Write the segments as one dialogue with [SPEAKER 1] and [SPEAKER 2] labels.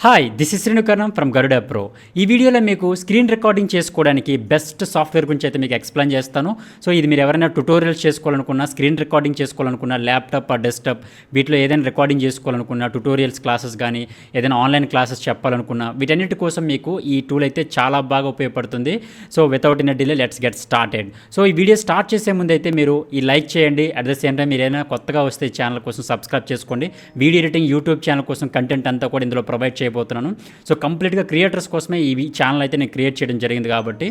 [SPEAKER 1] Hi this is Srinu Karanam from Garuda pro. ఈ వీడియోలో మీకు స్క్రీన్ రికార్డింగ్ చేసుకోవడానికి బెస్ట్ సాఫ్ట్వేర్ గురించి అయితే మీకు ఎక్స్ప్లెయిన్ చేస్తాను. సో ఇది మీరు ఎవరైనా ట్యుటోరియల్స్ చేసుకోవాలనుకున్నా, స్క్రీన్ రికార్డింగ్ చేసుకోవాలనుకున్నా, ల్యాప్టాప్ ఆ డెస్క్టాప్ వీటిలో ఏదైనా రికార్డింగ్ చేసుకోవాలనుకున్నా, ట్యుటోరియల్స్ క్లాసెస్ కానీ ఏదైనా ఆన్లైన్ క్లాసెస్ చెప్పాలనుకున్నా వీటన్నిటి కోసం మీకు ఈ టూల్ అయితే చాలా బాగా ఉపయోగపడుతుంది. So without in delay let's get started. So ఈ వీడియో స్టార్ట్ చేసే ముందు అయితే మీరు ఈ లైక్ చేయండి. అట్ ద సేమ్ టైం మీరు ఏదైనా కొత్తగా వస్తే ఈ ఛానల్ కోసం సబ్స్క్రైబ్ చేసుకోండి. వీడియో ఎడిటింగ్ యూట్యూబ్ ఛానల్ కోసం కంటెంట్ అంతా కూడా ఇందులో ప్రొవైడ్ చేయబోతున్నాను. సో కంప్లీట్గా క్రియేటర్స్ కోసమే ఈ ఛానల్ అయితే నేను క్రియేట్ చేయడం జరిగింది కాబట్టి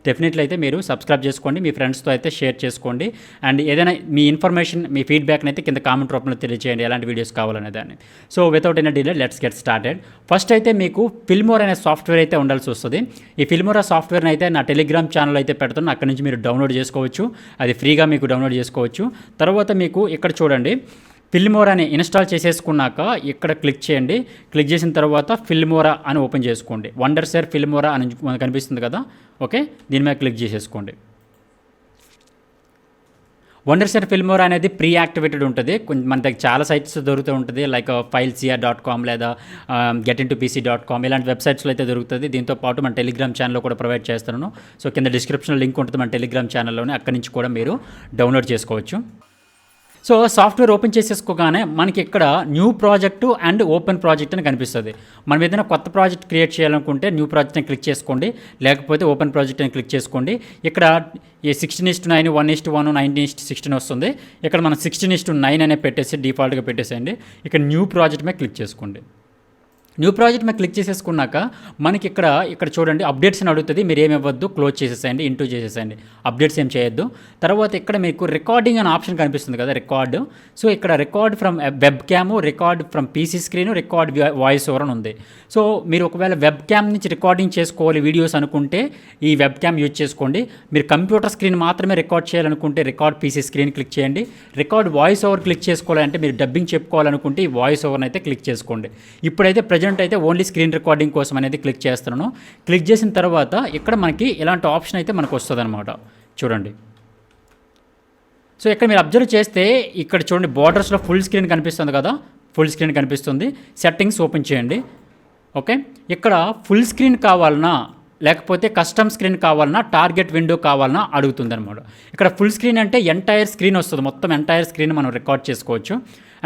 [SPEAKER 1] డెఫినెట్లీ అయితే మీరు సబ్స్క్రైబ్ చేసుకోండి, మీ ఫ్రెండ్స్తో అయితే షేర్ చేసుకోండి. అండ్ ఏదైనా మీ ఇన్ఫర్మేషన్, మీ ఫీడ్బ్యాక్ని అయితే కింద కామెంట్ రూపంలో తెలియజేయండి ఎలాంటి వీడియోస్ కావాలనే దాన్ని. So without any delay let's get started. First అయితే మీకు ఫిల్మోరా అనే సాఫ్ట్వేర్ అయితే ఉండాల్సి వస్తుంది. ఈ ఫిల్మోరా సాఫ్ట్వేర్ని అయితే నా టెలిగ్రామ్ ఛానల్ అయితే పెడుతున్నాను, అక్కడ నుంచి మీరు డౌన్లోడ్ చేసుకోవచ్చు. అది ఫ్రీగా మీకు డౌన్లోడ్ చేసుకోవచ్చు. తర్వాత మీకు ఇక్కడ చూడండి, ఫిల్మోరాని ఇన్స్టాల్ చేసేసుకున్నాక ఇక్కడ క్లిక్ చేయండి. క్లిక్ చేసిన తర్వాత ఫిల్మోరా అని ఓపెన్ చేసుకోండి. వండర్షేర్ ఫిల్మోరా అని కనిపిస్తుంది కదా, ఓకే, దీని మీద క్లిక్ చేసేసుకోండి. వండర్షేర్ ఫిల్మోరా అనేది ప్రీ యాక్టివేటెడ్ ఉంటుంది. మన దగ్గర చాలా సైట్స్ దొరుకుతూ ఉంటుంది, లైక్ filesea.com లేదా getintoPC.com ఇలాంటి వెబ్సైట్స్లో అయితే దొరుకుతుంది. దీంతో పాటు మన టెలిగ్రామ్ ఛానల్లో కూడా ప్రొవైడ్ చేస్తున్నాను. సో కింద డిస్క్రిప్షన్లో లింక్ ఉంటుంది మన టెలిగ్రామ్ ఛానల్లోనే, అక్కడి నుంచి కూడా మీరు డౌన్లోడ్ చేసుకోవచ్చు. సో సాఫ్ట్వేర్ ఓపెన్ చేసేసుకోగానే మనకి ఇక్కడ new project and open project అని కనిపిస్తుంది. మనం ఏదైనా కొత్త ప్రాజెక్ట్ క్రియేట్ చేయాలనుకుంటే న్యూ ప్రాజెక్ట్ అని క్లిక్ చేసుకోండి, లేకపోతే ఓపెన్ ప్రాజెక్ట్ అని క్లిక్ చేసుకోండి. ఇక్కడ ఈ 16:9, 1:1, 19:16 వస్తుంది. ఇక్కడ మనం 16:9 అనే పెట్టేసి డిఫాల్ట్గా పెట్టేసేయండి. ఇక్కడ న్యూ ప్రాజెక్ట్ మీద క్లిక్ చేసుకోండి. న్యూ ప్రాజెక్ట్ మీద క్లిక్ చేసేసుకున్నాక మనకి ఇక్కడ చూడండి, అప్డేట్స్ అని అడుగుతుంది. మీరు ఏమి ఇవ్వద్దు, క్లోజ్ చేసేసేయండి, ఇంటూ చేసేసేయండి, అప్డేట్స్ ఏం చేయొద్దు. తర్వాత ఇక్కడ మీకు రికార్డింగ్ అనే ఆప్షన్ కనిపిస్తుంది కదా, రికార్డు. సో ఇక్కడ record from web cam, record from PC screen, record voice over అని ఉంది. సో మీరు ఒకవేళ వెబ్ క్యామ్ నుంచి రికార్డింగ్ చేసుకోవాలి వీడియోస్ అనుకుంటే ఈ వెబ్ క్యామ్ యూజ్ చేసుకోండి. మీరు కంప్యూటర్ స్క్రీన్ మాత్రమే రికార్డ్ చేయాలనుకుంటే రికార్డ్ పీసీ స్క్రీన్ క్లిక్ చేయండి. రికార్డ్ వాయిస్ ఓవర్ క్లిక్ చేసుకోవాలంటే మీరు డబ్బింగ్ చెప్పుకోవాలనుకుంటే ఈ వాయిస్ ఓవర్ని అయితే క్లిక్ చేసుకోండి. ఇప్పుడైతే అయితే ఓన్లీ స్క్రీన్ రికార్డింగ్ కోసం అనేది క్లిక్ చేస్తున్నాను. క్లిక్ చేసిన తర్వాత ఇక్కడ మనకి ఇలాంటి ఆప్షన్ అయితే మనకు వస్తుంది అనమాట, చూడండి. సో ఇక్కడ మీరు అబ్జర్వ్ చేస్తే ఇక్కడ చూడండి, బార్డర్స్లో ఫుల్ స్క్రీన్ కనిపిస్తుంది కదా, ఫుల్ స్క్రీన్ కనిపిస్తుంది. సెట్టింగ్స్ ఓపెన్ చేయండి, ఓకే. ఇక్కడ ఫుల్ స్క్రీన్ కావాలన్నా లేకపోతే కస్టమ్ స్క్రీన్ కావాలన్నా, టార్గెట్ విండో కావాలన్నా అడుగుతుంది అనమాట. ఇక్కడ ఫుల్ స్క్రీన్ అంటే ఎంటైర్ స్క్రీన్ వస్తుంది, మొత్తం ఎంటైర్ స్క్రీన్ మనం రికార్డ్ చేసుకోవచ్చు.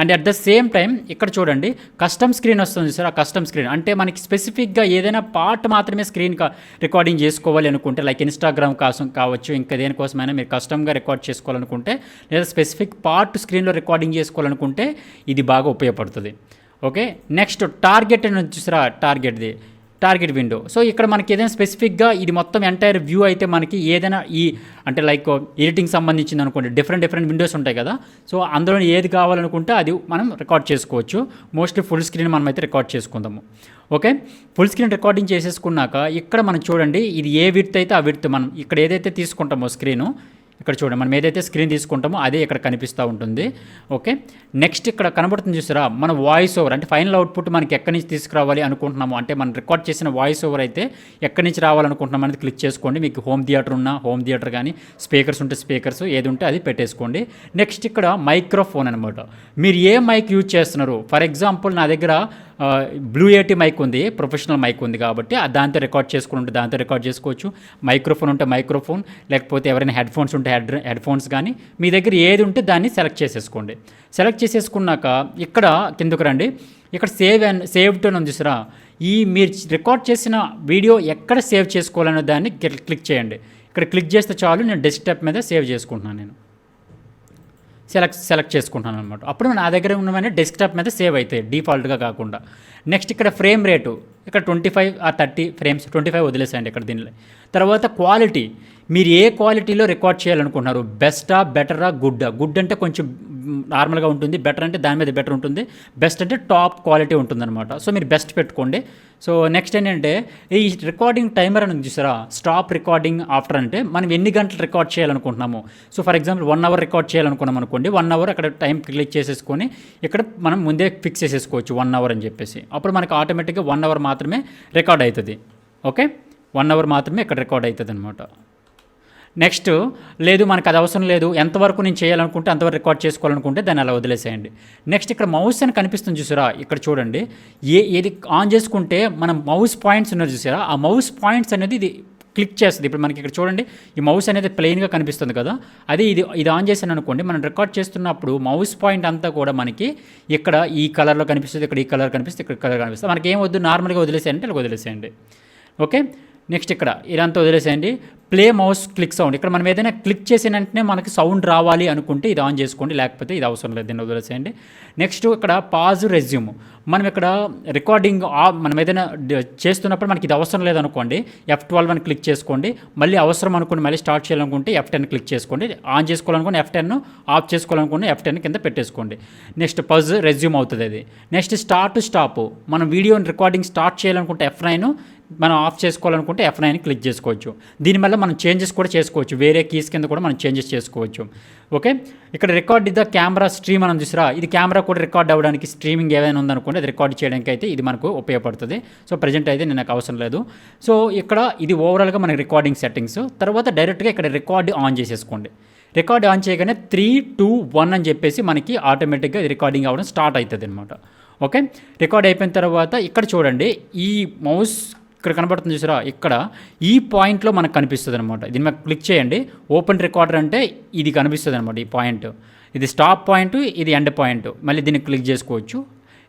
[SPEAKER 1] And at the same time ఇక్కడ చూడండి, కస్టమ్ స్క్రీన్ వస్తుంది సార్. ఆ కస్టమ్ స్క్రీన్ అంటే మనకి స్పెసిఫిక్గా ఏదైనా పార్ట్ మాత్రమే స్క్రీన్ రికార్డింగ్ చేసుకోవాలి అనుకుంటే, లైక్ ఇన్స్టాగ్రామ్ కోసం కావచ్చు, ఇంకా దేనికోసమైనా మీరు కస్టమ్గా రికార్డ్ చేసుకోవాలనుకుంటే, లేదా స్పెసిఫిక్ పార్ట్ స్క్రీన్లో రికార్డింగ్ చేసుకోవాలనుకుంటే ఇది బాగా ఉపయోగపడుతుంది, ఓకే. నెక్స్ట్ టార్గెట్ అని చూసారా, టార్గెట్ విండో. సో ఇక్కడ మనకి ఏదైనా స్పెసిఫిక్గా ఇది మొత్తం ఎంటైర్ వ్యూ అయితే మనకి ఏదైనా అంటే లైక్ ఎడిటింగ్ సంబంధించింది అనుకోండి, డిఫరెంట్ విండోస్ ఉంటాయి కదా. సో అందులో ఏది కావాలనుకుంటే అది మనం రికార్డ్ చేసుకోవచ్చు. మోస్ట్లీ ఫుల్ స్క్రీన్ మనం అయితే రికార్డ్ చేసుకుందాము, ఓకే. ఫుల్ స్క్రీన్ రికార్డింగ్ చేసేసుకున్నాక ఇక్కడ మనం చూడండి, ఇది ఏ విడ్త్ అయితే ఆ విడ్త్ మనం ఇక్కడ ఏదైతే తీసుకుంటామో స్క్రీను, ఇక్కడ చూడండి, మనం ఏదైతే స్క్రీన్ తీసుకుంటామో అదే ఇక్కడ కనిపిస్తూ ఉంటుంది, ఓకే. నెక్స్ట్ ఇక్కడ కనబడుతుంది చూసారా, మన వాయిస్ ఓవర్ అంటే ఫైనల్ అవుట్పుట్ మనకి ఎక్కడి నుంచి తీసుకురావాలి అనుకుంటున్నాము, అంటే మనం రికార్డ్ చేసిన వాయిస్ ఓవర్ అయితే ఎక్కడి నుంచి రావాలనుకుంటున్నాం అనేది క్లిక్ చేసుకోండి. మీకు హోమ్ థియేటర్ ఉన్నా హోమ్ థియేటర్ కానీ, స్పీకర్స్ ఉంటే స్పీకర్స్, ఏది ఉంటే అది పెట్టేసుకోండి. నెక్స్ట్ ఇక్కడ మైక్రోఫోన్ అనమాట. మీరు ఏ మైక్ యూజ్ చేస్తున్నారు, ఫర్ ఎగ్జాంపుల్ నా దగ్గర బ్లూ ఏటీ మైక్ ఉంది, ప్రొఫెషనల్ మైక్ ఉంది కాబట్టి దాంతో రికార్డ్ చేసుకుంటే దాంతో రికార్డ్ చేసుకోవచ్చు. మైక్రోఫోన్ ఉంటే మైక్రోఫోన్, లేకపోతే ఎవరైనా హెడ్ ఫోన్స్ ఉంటే హెడ్ ఫోన్స్ కానీ, మీ దగ్గర ఏది ఉంటే దాన్ని సెలెక్ట్ చేసేసుకోండి. సెలెక్ట్ చేసేసుకున్నాక ఇక్కడ కిందకు రండి, ఇక్కడ సేవ్ టు అని చూసారా, ఈ మీరు రికార్డ్ చేసిన వీడియో ఎక్కడ సేవ్ చేసుకోవాలనే దాన్ని క్లిక్ చేయండి. ఇక్కడ క్లిక్ చేస్తే చాలు, నేను డెస్క్టాప్ మీద సేవ్ చేసుకుంటున్నాను, నేను సెలెక్ట్ చేసుకుంటాను అనమాట. అప్పుడు నా దగ్గర ఉన్నవన్నీ డెస్క్టాప్ మీద సేవ్ అవుతాయి డిఫాల్ట్గా కాకుండా. నెక్స్ట్ ఇక్కడ ఫ్రేమ్ రేటు ఇక్కడ 25 or 30 ఫ్రేమ్స్, 25 వదిలేసేయండి ఇక్కడ దీనిలో. తర్వాత క్వాలిటీ, మీరు ఏ క్వాలిటీలో రికార్డ్ చేయాలనుకుంటున్నారు, బెస్టా, బెటరా, గుడ్ అంటే కొంచెం నార్మల్గా ఉంటుంది, బెటర్ అంటే దాని మీద బెటర్ ఉంటుంది, బెస్ట్ అంటే టాప్ క్వాలిటీ ఉంటుందన్నమాట. సో మీరు బెస్ట్ పెట్టుకోండి. సో నెక్స్ట్ ఏంటంటే ఈ రికార్డింగ్ టైమర్ అని చూసారా, స్టాప్ రికార్డింగ్ ఆఫ్టర్ అంటే మనం ఎన్ని గంటలు రికార్డ్ చేయాలనుకుంటున్నాము. So for example 1 hour record చేయాలనుకున్నాం అనుకోండి, 1 hour అక్కడ టైం క్లిక్ చేసేసుకొని ఇక్కడ మనం ముందే ఫిక్స్ చేసేసుకోవచ్చు 1 hour అని చెప్పేసి. అప్పుడు మనకి ఆటోమేటిక్గా 1 hour మాత్రమే రికార్డ్ అవుతుంది, ఓకే. 1 hour మాత్రమే ఇక్కడ రికార్డ్ అవుతుంది అనమాట. నెక్స్ట్ లేదు మనకు అది అవసరం లేదు, ఎంతవరకు నేను చేయాలనుకుంటే అంతవరకు రికార్డ్ చేసుకోవాలనుకుంటే దాన్ని అలా వదిలేసేయండి. నెక్స్ట్ ఇక్కడ మౌస్ అని కనిపిస్తుంది చూసారా, ఇక్కడ చూడండి, ఏది ఆన్ చేసుకుంటే మనం మౌస్ పాయింట్స్ ఉన్నారు చూసారా, ఆ మౌస్ పాయింట్స్ అనేది ఇది క్లిక్ చేస్తుంది. ఇప్పుడు మనకి ఇక్కడ చూడండి, ఈ మౌస్ అనేది ప్లెయిన్గా కనిపిస్తుంది కదా, అది ఇది ఆన్ చేశాను అనుకోండి, మనం రికార్డ్ చేస్తున్నప్పుడు మౌస్ పాయింట్ అంతా కూడా మనకి ఇక్కడ ఈ కలర్లో కనిపిస్తుంది, ఇక్కడ ఈ కలర్ కనిపిస్తుంది, ఇక్కడ కలర్ కనిపిస్తుంది. మనకి ఏం వద్దు, నార్మల్గా వదిలేసేయండి, ఇలా వదిలేసేయండి. ఓకే, నెక్స్ట్ ఇక్కడ ఇదంతా వదిలేసేయండి. ప్లే మౌస్ క్లిక్ సౌండ్, ఇక్కడ మనం ఏదైనా క్లిక్ చేసిన వెంటనే మనకి సౌండ్ రావాలి అనుకుంటే ఇది ఆన్ చేసుకోండి, లేకపోతే ఇది అవసరం లేదు, దీన్ని వదిలేసేయండి. నెక్స్ట్ ఇక్కడ పాజ్ రెజ్యూమ్, మనం ఇక్కడ రికార్డింగ్ మనం ఏదైనా చేస్తున్నప్పుడు మనకి ఇది అవసరం లేదనుకోండి, F12 అని క్లిక్ చేసుకోండి. మళ్ళీ అవసరం అనుకోండి, మళ్ళీ స్టార్ట్ చేయాలనుకుంటే F10 క్లిక్ చేసుకోండి. ఆన్ చేసుకోవాలనుకోండి F10, ఆఫ్ చేసుకోవాలనుకోండి F10 కింద పెట్టేసుకోండి. నెక్స్ట్ పజ్ రెజ్యూమ్ అవుతుంది అది. నెక్స్ట్ స్టాప్, మనం వీడియోని రికార్డింగ్ స్టార్ట్ చేయాలనుకుంటే F9, మనం ఆఫ్ చేసుకోవాలనుకుంటే F9 క్లిక్ చేసుకోవచ్చు. దీనివల్ల మనం చేంజెస్ కూడా చేసుకోవచ్చు, వేరే కీస్ కింద కూడా మనం చేంజెస్ చేసుకోవచ్చు. ఓకే, ఇక్కడ రికార్డ్ ద కెమెరా స్ట్రీమ్ అని చూసారా, ఇది కెమెరా కూడా రికార్డ్ అవ్వడానికి, స్ట్రీమింగ్ ఏదైనా ఉందనుకోండి అది రికార్డ్ చేయడానికి అయితే ఇది మనకు ఉపయోగపడుతుంది. సో ప్రజెంట్ అయితే నాకు అవసరం లేదు. సో ఇక్కడ ఇది ఓవరాల్గా మన రికార్డింగ్ సెట్టింగ్స్. తర్వాత డైరెక్ట్గా ఇక్కడ రికార్డ్ ఆన్ చేసేసుకోండి. రికార్డ్ ఆన్ చేయగానే 3, 2, 1 అని చెప్పేసి మనకి ఆటోమేటిక్గా రికార్డింగ్ అవ్వడం స్టార్ట్ అవుతుంది అనమాట. ఓకే, రికార్డ్ అయిపోయిన తర్వాత ఇక్కడ చూడండి, ఈ మౌస్ ఇక్కడ కనబడుతుంది చూసారా, ఇక్కడ ఈ పాయింట్లో మనకు కనిపిస్తుంది అనమాట. దీని మీద క్లిక్ చేయండి. ఓపెన్ రికార్డర్ అంటే ఇది కనిపిస్తుంది అనమాట, ఈ పాయింట్. ఇది స్టాప్ పాయింట్, ఇది ఎండ్ పాయింట్. మళ్ళీ దీన్ని క్లిక్ చేసుకోవచ్చు.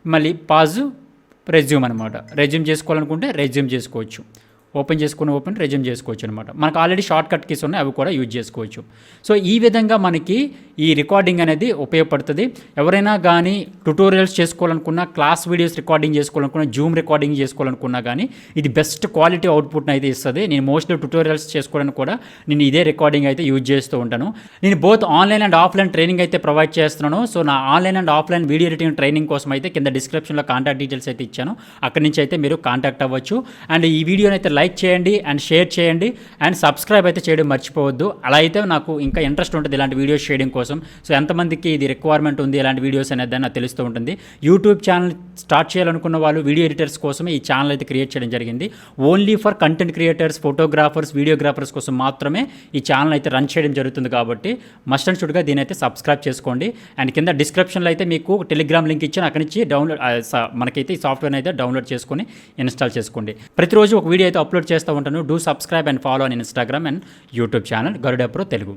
[SPEAKER 1] మళ్ళీ పాజ్ రెజ్యూమ్ అనమాట. రెజ్యూమ్ చేసుకోవాలనుకుంటే రెజ్యూమ్ చేసుకోవచ్చు. ఓపెన్ రెజ్యూమ్ చేసుకోవచ్చు అనమాట. మనకు ఆల్రెడీ షార్ట్ కట్ కీస్ ఉన్నాయి, అవి కూడా యూజ్ చేసుకోవచ్చు. సో ఈ విధంగా మనకి ఈ రికార్డింగ్ అనేది ఉపయోగపడుతుంది. ఎవరైనా కానీ ట్యుటోరియల్స్ చేసుకోవాలనుకున్నా, క్లాస్ వీడియోస్ రికార్డింగ్ చేసుకోవాలనుకున్నా, జూమ్ రికార్డింగ్ చేసుకోవాలనుకున్నా కానీ ఇది బెస్ట్ క్వాలిటీ అవుట్పుట్ని అయితే ఇస్తుంది. నేను మోస్ట్లీ ట్యుటోరియల్స్ చేసుకోవడానికి కూడా నేను ఇదే రికార్డింగ్ అయితే యూజ్ చేస్తూ ఉంటాను. నేను both online and offline training అయితే ప్రొవైడ్ చేస్తున్నాను. సో నా online and offline video editing training కోసం అయితే కింద డిస్క్రిప్షన్లో కాంటాక్ట్ డీటెయిల్స్ అయితే ఇచ్చాను, అక్కడి నుంచి అయితే మీరు కాంటాక్ట్ అవ్వచ్చు. అండ్ ఈ వీడియోని అయితే లైక్ చేయండి అండ్ షేర్ చేయండి అండ్ సబ్స్క్రైబ్ అయితే చేయడం మర్చిపోవద్దు. అలా అయితే నాకు ఇంకా ఇంట్రెస్ట్ ఉంటుంది ఇలాంటి వీడియోస్ చేయడం కోసం. సో ఎంతమందికి ఇది రిక్వైర్మెంట్ ఉంది ఇలాంటి వీడియోస్ అనేది నాకు తెలుస్తూ ఉంటుంది. యూట్యూబ్ ఛానల్ స్టార్ట్ చేయాలనుకున్న వాళ్ళు, వీడియో ఎడిటర్స్ కోసమే ఈ ఛానల్ అయితే క్రియేట్ చేయడం జరిగింది. Only for content creators, photographers, videographers కోసం మాత్రమే ఈ ఛానల్ అయితే రన్ చేయడం జరుగుతుంది. కాబట్టి మస్ట్ అండ్ షుడ్గా దీని అయితే సబ్స్క్రైబ్ చేసుకోండి. అండ్ కింద డిస్క్రిప్షన్లో అయితే మీకు టెలిగ్రామ్ లింక్ ఇచ్చాను, అక్కడి నుంచి డౌన్లోడ్ మనకైతే ఈ సాఫ్ట్వేర్ అయితే డౌన్లోడ్ చేసుకొని ఇన్స్టాల్ చేసుకోండి. ప్రతిరోజు ఒక వీడియో అయితే అప్లోడ్ చేస్తూ ఉంటాను. Do subscribe and follow on Instagram and YouTube channel Garuda pro Telugu.